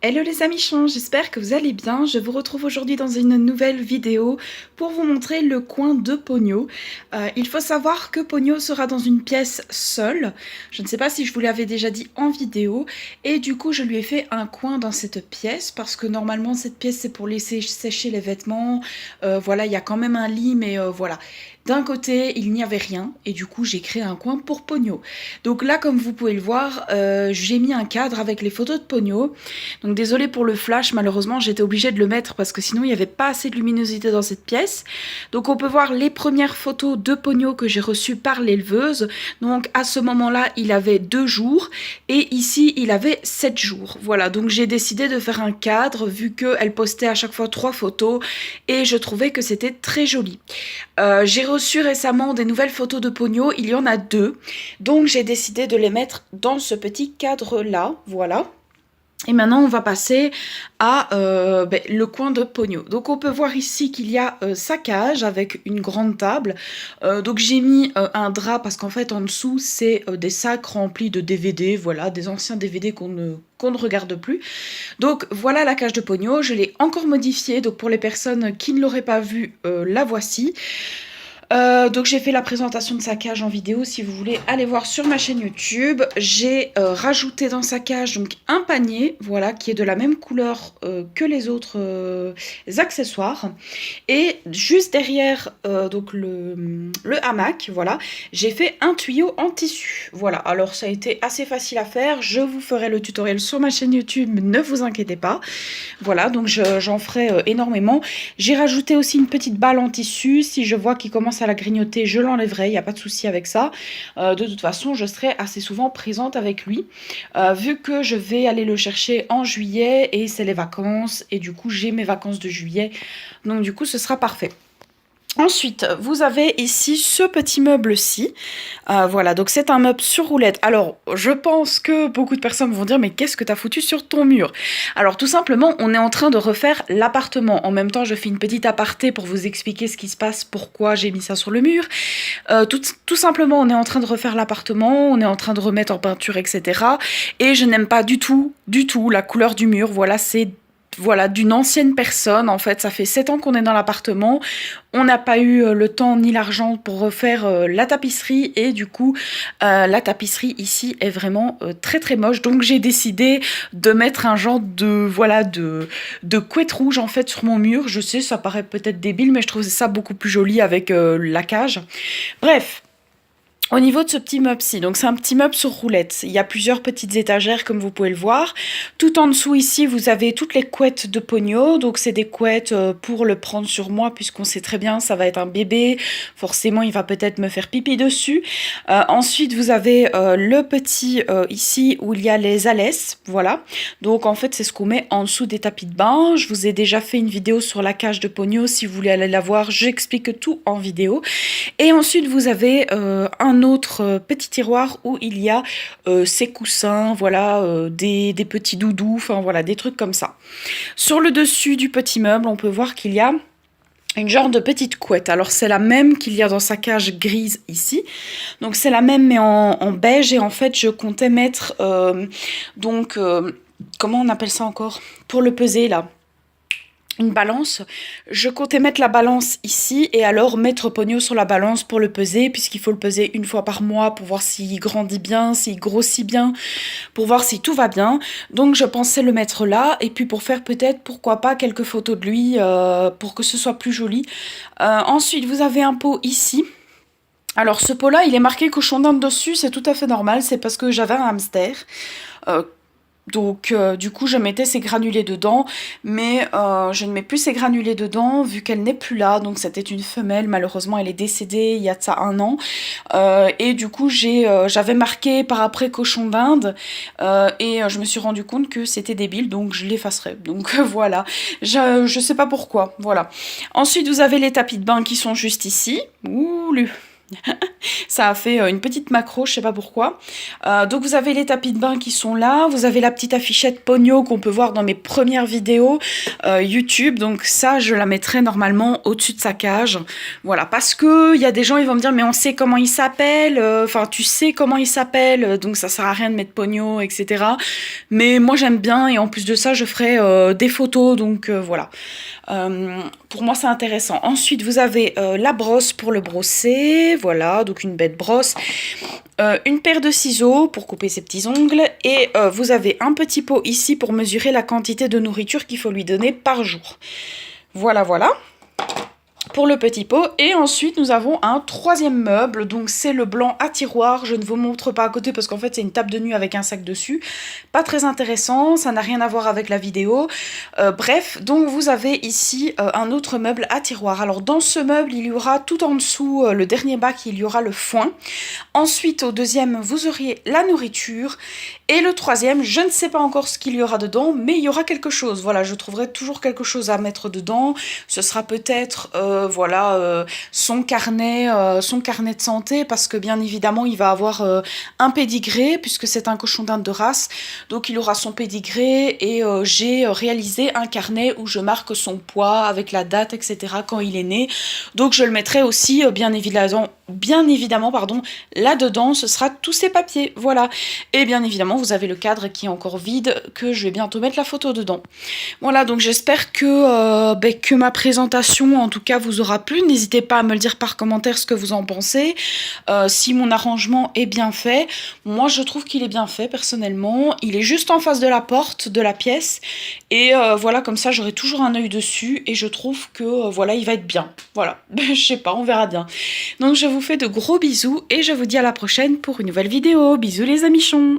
Hello les amichons, j'espère que vous allez bien. Je vous retrouve aujourd'hui dans une nouvelle vidéo pour vous montrer le coin de Pogno. Il faut savoir que Pogno sera dans une pièce seule. Je ne sais pas si je vous l'avais déjà dit en vidéo. Et du coup, je lui ai fait un coin dans cette pièce parce que normalement, cette pièce, c'est pour laisser sécher les vêtements. Voilà, il y a quand même un lit, mais voilà. D'un côté, il n'y avait rien et du coup, j'ai créé un coin pour Pogno. Donc là, comme vous pouvez le voir, j'ai mis un cadre avec les photos de Pogno. Donc désolée pour le flash, malheureusement j'étais obligée de le mettre parce que sinon il n'y avait pas assez de luminosité dans cette pièce. Donc on peut voir les premières photos de Pogno que j'ai reçues par l'éleveuse. Donc à ce moment-là il avait 2 jours et ici il avait 7 jours. Voilà, donc j'ai décidé de faire un cadre vu qu'elle postait à chaque fois 3 photos et je trouvais que c'était très joli. J'ai reçu récemment des nouvelles photos de Pogno, il y en a 2. Donc j'ai décidé de les mettre dans ce petit cadre là, voilà. Et maintenant, on va passer à le coin de Pogno. Donc, on peut voir ici qu'il y a sa cage avec une grande table. Donc, j'ai mis un drap parce qu'en fait, en dessous, c'est des sacs remplis de DVD. Voilà, des anciens DVD qu'on ne regarde plus. Donc, voilà la cage de Pogno. Je l'ai encore modifiée. Donc, pour les personnes qui ne l'auraient pas vue, la voici. Donc j'ai fait la présentation de sa cage en vidéo, si vous voulez aller voir sur ma chaîne YouTube. J'ai rajouté dans sa cage donc un panier, voilà, qui est de la même couleur que les autres accessoires. Et juste derrière donc le hamac, voilà, j'ai fait un tuyau en tissu. Voilà, alors ça a été assez facile à faire. Je vous ferai le tutoriel sur ma chaîne YouTube, ne vous inquiétez pas. Voilà, donc j'en ferai énormément. J'ai rajouté aussi une petite balle en tissu. Si je vois qu'il commence à la grignoter, je l'enlèverai, il n'y a pas de souci avec ça. De toute façon, je serai assez souvent présente avec lui, vu que je vais aller le chercher en juillet et c'est les vacances. Et du coup, j'ai mes vacances de juillet. Donc du coup, ce sera parfait. Ensuite, vous avez ici ce petit meuble-ci. Voilà, donc c'est un meuble sur roulette. Alors, je pense que beaucoup de personnes vont dire, mais qu'est-ce que tu as foutu sur ton mur? Alors, tout simplement, on est en train de refaire l'appartement. En même temps, je fais une petite aparté pour vous expliquer ce qui se passe, pourquoi j'ai mis ça sur le mur. Tout simplement, on est en train de refaire l'appartement, on est en train de remettre en peinture, etc. Et je n'aime pas du tout la couleur du mur. Voilà, c'est... Voilà, d'une ancienne personne, en fait, ça fait 7 ans qu'on est dans l'appartement, on n'a pas eu le temps ni l'argent pour refaire la tapisserie et du coup, la tapisserie ici est vraiment très très moche, donc j'ai décidé de mettre un genre de, voilà, de couette rouge en fait sur mon mur. Je sais, ça paraît peut-être débile, mais je trouve ça beaucoup plus joli avec la cage. Bref. Au niveau de ce petit meuble-ci, donc c'est un petit meuble sur roulette. Il y a plusieurs petites étagères comme vous pouvez le voir. Tout en dessous ici, vous avez toutes les couettes de Pogno. Donc c'est des couettes pour le prendre sur moi puisqu'on sait très bien ça va être un bébé. Forcément, il va peut-être me faire pipi dessus. Ensuite, vous avez le petit ici où il y a les alès. Voilà. Donc en fait, c'est ce qu'on met en dessous des tapis de bain. Je vous ai déjà fait une vidéo sur la cage de Pogno. Si vous voulez aller la voir, j'explique tout en vidéo. Et ensuite, vous avez un autre petit tiroir où il y a ses coussins, voilà, des petits doudous, enfin voilà, des trucs comme ça. Sur le dessus du petit meuble, on peut voir qu'il y a une genre de petite couette. Alors c'est la même qu'il y a dans sa cage grise ici. Donc c'est la même mais en beige et en fait je comptais mettre comment on appelle ça encore? Pour le peser là. Une balance, je comptais mettre la balance ici et alors mettre Pogno sur la balance pour le peser puisqu'il faut le peser une fois par mois pour voir s'il grandit bien, s'il grossit bien, pour voir si tout va bien. Donc je pensais le mettre là et puis pour faire peut-être, pourquoi pas, quelques photos de lui pour que ce soit plus joli. Ensuite vous avez un pot ici. Alors ce pot là il est marqué cochon d'Inde dessus, c'est tout à fait normal, c'est parce que j'avais un hamster. Donc du coup je mettais ces granulés dedans, mais je ne mets plus ces granulés dedans vu qu'elle n'est plus là. Donc c'était une femelle, malheureusement elle est décédée il y a de ça 1 an. Et du coup j'avais marqué par après cochon d'Inde et je me suis rendu compte que c'était débile, donc je l'effacerai. Donc voilà, je sais pas pourquoi, voilà. Ensuite vous avez les tapis de bain qui sont juste ici. Ouh, Ça a fait une petite macro, je sais pas pourquoi. Donc vous avez les tapis de bain qui sont là, vous avez la petite affichette Pogno qu'on peut voir dans mes premières vidéos YouTube, donc ça je la mettrai normalement au-dessus de sa cage. Voilà, parce que il y a des gens, ils vont me dire mais on sait comment il s'appelle, enfin tu sais comment il s'appelle, donc ça sert à rien de mettre Pogno, etc. Mais moi j'aime bien et en plus de ça je ferai des photos, donc voilà. Pour moi c'est intéressant. Ensuite vous avez la brosse pour le brosser, voilà, donc une bête brosse, une paire de ciseaux pour couper ses petits ongles et vous avez un petit pot ici pour mesurer la quantité de nourriture qu'il faut lui donner par jour. Voilà, voilà. Pour le petit pot, et ensuite nous avons un troisième meuble, donc c'est le blanc à tiroir. Je ne vous montre pas à côté parce qu'en fait c'est une table de nuit avec un sac dessus, pas très intéressant, ça n'a rien à voir avec la vidéo. Bref, donc vous avez ici un autre meuble à tiroir. Alors dans ce meuble il y aura tout en dessous, le dernier bac, il y aura le foin. Ensuite au deuxième vous auriez la nourriture, et le troisième je ne sais pas encore ce qu'il y aura dedans, mais il y aura quelque chose. Voilà, je trouverai toujours quelque chose à mettre dedans. Ce sera peut-être voilà, son carnet de santé, parce que bien évidemment il va avoir un pédigré puisque c'est un cochon d'Inde de race, donc il aura son pédigré, et j'ai réalisé un carnet où je marque son poids avec la date, etc., quand il est né, donc je le mettrai aussi bien évidemment pardon, là-dedans. Ce sera tous ces papiers, voilà. Et bien évidemment vous avez le cadre qui est encore vide, que je vais bientôt mettre la photo dedans. Voilà, donc j'espère que ma présentation en tout cas vous aura plu. N'hésitez pas à me le dire par commentaire ce que vous en pensez, si mon arrangement est bien fait. Moi je trouve qu'il est bien fait personnellement. Il est juste en face de la porte de la pièce, et voilà, comme ça j'aurai toujours un œil dessus, et je trouve que voilà, il va être bien. Voilà, je sais pas, on verra bien. Donc je vous fais de gros bisous et je vous dis à la prochaine pour une nouvelle vidéo. Bisous les amichons.